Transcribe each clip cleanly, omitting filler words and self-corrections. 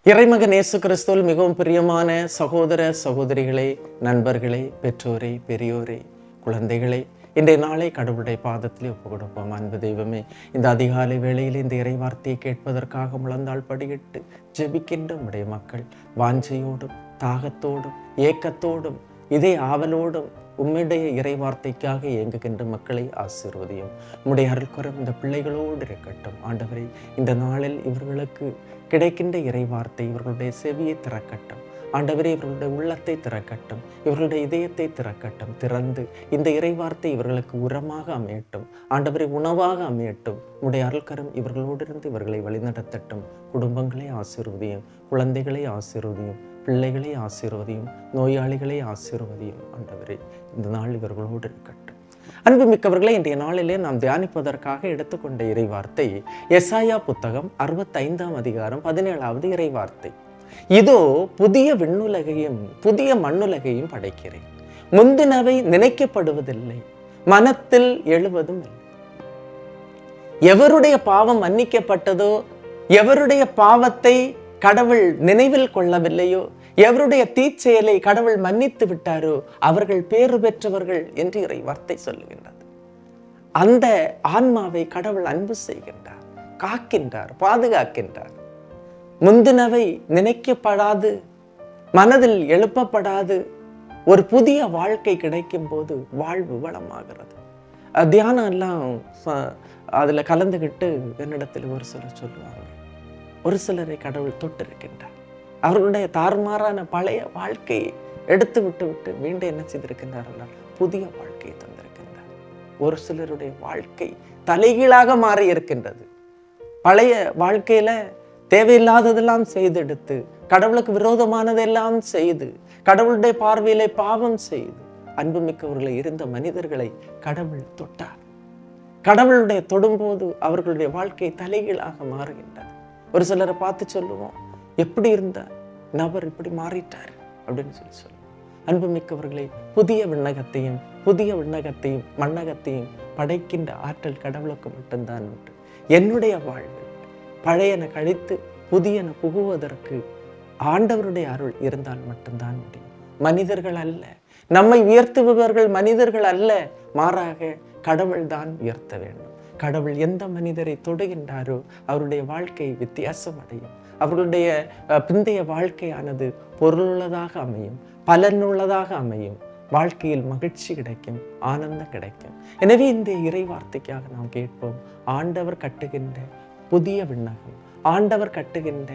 இறைமகன் இயேசு கிறிஸ்துவில் மிகவும் பிரியமான சகோதர சகோதரிகளே, நண்பர்களே, பெற்றோரே, பெரியோரே, குழந்தைகளே, இன்றைய நாளை கடவுளுடைய பாதத்திலே ஒப்பு கொடுப்போம். அன்பு தெய்வமே, இந்த அதிகாலை வேளையில் இந்த இறை வார்த்தையை கேட்பதற்காக முழந்தாள் படியிட்டு ஜெபிக்கின்ற உடைய மக்கள் வாஞ்சையோடும் தாகத்தோடும் ஏக்கத்தோடும் இதே ஆவலோடும் உம்முடைய இறை வார்த்தைக்காக இயங்குகின்ற மக்களை ஆசீர்வதியும். உம்முடைய அருள்கரம் இந்த பிள்ளைகளோடு இருக்கட்டும். ஆண்டவரே, இந்த நாளில் இவர்களுக்கு கிடைக்கின்ற இறை வார்த்தை இவர்களுடைய செவியை திறக்கட்டும். ஆண்டவரே, இவர்களுடைய உள்ளத்தை திறக்கட்டும், இவர்களுடைய இதயத்தை திறக்கட்டும். திறந்து இந்த இறை வார்த்தை இவர்களுக்கு உரமாக அமையட்டும். ஆண்டவரே, உணவாக அமையட்டும். உடைய அருள்கரம் இவர்களோடு இருந்து இவர்களை வழிநடத்தட்டும். குடும்பங்களை ஆசீர்வதியும், குழந்தைகளை ஆசீர்வதியும், பிள்ளைகளை ஆசீர்வதியும், நோயாளிகளை ஆசீர்வதியும். ஆண்டவரே, இந்த நாள் இவர்களோடு இருக்கட்டும். அன்புமிக்கவர்களை, இன்றைய நாளிலே நாம் தியானிப்பதற்காக எடுத்துக்கொண்ட இறை வார்த்தை எசாயா புத்தகம் 65ஆம் அதிகாரம் 17வது இறை வார்த்தை. இதோ புதிய விண்ணுலகையும் புதிய மண்ணுலகையும் படைக்கிறேன், முந்தினவை நினைக்கப்படுவதில்லை, மனத்தில் எழுவதும் இல்லை. எவருடைய பாவம் மன்னிக்கப்பட்டதோ, எவருடைய பாவத்தை கடவுள் நினைவில் கொள்ளவில்லையோ, எவருடைய தீச்செயலை கடவுள் மன்னித்து விட்டாரோ அவர்கள் பேறு பெற்றவர்கள் என்று இறை வார்த்தை சொல்லுகின்றது. அந்த ஆன்மாவை கடவுள் அன்பு செய்கின்றார், காக்கின்றார், பாதுகாக்கின்றார். முந்தினவை நினைக்கப்படாது, மனதில் எழுப்பப்படாது ஒரு புதிய வாழ்க்கை கிடைக்கும் போது வாழ்வு வளமாகிறது. தியானம் எல்லாம் அதில் கலந்துக்கிட்டு என்னிடத்தில் ஒரு சிலர் சொல்லுவாங்க, ஒரு சிலரை கடவுள் தொட்டிருக்கின்றார். அவர்களுடைய தாறுமாறான பழைய வாழ்க்கையை எடுத்து விட்டு மீண்டும் என்ன செய்திருக்கின்றார்கள்? புதிய வாழ்க்கையை தந்திருக்கின்றார். ஒரு சிலருடைய வாழ்க்கை தலைகீழாக மாறி இருக்கின்றது. பழைய வாழ்க்கையில தேவையில்லாததெல்லாம் செய்தெடுத்து, கடவுளுக்கு விரோதமானதெல்லாம் செய்து, கடவுளுடைய பார்வையிலே பாவம் செய்து அன்புமிக்கவர்களை இருந்த மனிதர்களை கடவுள் தொட்டார். கடவுளுடைய தொடும்போது அவர்களுடைய வாழ்க்கை தலைகீழாக மாறுகின்றது. ஒரு சிலரை பார்த்து சொல்லுவோம், எப்படி இருந்த நபர் இப்படி மாறிட்டார் அப்படின்னு சொல்லுவோம். அன்புமிக்கவர்களை, புதிய விண்ணகத்தையும் மண்ணகத்தையும் படைக்கின்ற ஆற்றல் கடவுளுக்கு மட்டும்தான் உண்டு. என்னுடைய வாழ்வில் பழையன கழித்து புதியன புகுவதற்கு ஆண்டவருடைய அருள் இருந்தால் மட்டும்தான் முடியும். மனிதர்கள் அல்ல, நம்மை உயர்த்துபவர்கள் மனிதர்கள் அல்ல, மாறாக கடவுள் தான் உயர்த்த வேண்டும். கடவுள் எந்த மனிதரை தொடுகின்றாரோ அவருடைய வாழ்க்கை வித்தியாசம் அடையும். அவர்களுடைய பிந்தைய வாழ்க்கையானது பொருளுள்ளதாக அமையும், பலனுள்ளதாக அமையும். வாழ்க்கையில் மகிழ்ச்சி கிடைக்கும், ஆனந்தம் கிடைக்கும். எனவே இந்த இறை வார்த்தைக்காக நாம் கேட்போம். ஆண்டவர் கட்டுகின்ற புதிய விண்ணகம், ஆண்டவர் கட்டுகின்ற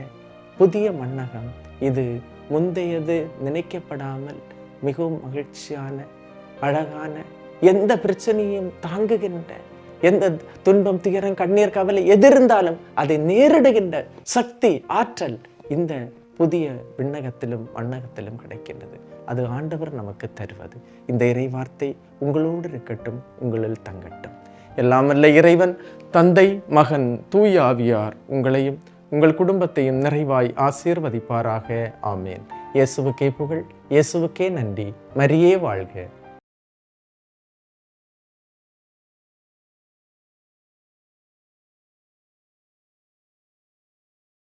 புதிய மண்ணகம், இது முந்தையது நினைக்கப்படாமல் மிகவும் மகிழ்ச்சியான, அழகான, எந்த பிரச்சனையும் தாங்குகின்ற, எந்த துன்பம், துயரம், கண்ணீர், கவலை எதிர்ந்தாலும் அதை நேரிடுகின்ற சக்தி, ஆற்றல் இந்த புதிய விண்ணகத்திலும் மண்ணகத்திலும் கிடைக்கின்றது. அது ஆண்டவர் நமக்கு தருவது. இந்த இறை வார்த்தை உங்களோடு இருக்கட்டும், உங்களில் தங்கட்டும். எல்லாம் வல்ல இறைவன் தந்தை, மகன், தூய ஆவியார் உங்களையும் உங்கள் குடும்பத்தையும் நிறைவாய் ஆசீர்வதிப்பாராக. ஆமேன். இயேசுவுக்கே புகழ், இயேசுவுக்கே நன்றி. மரியே வாழ்க.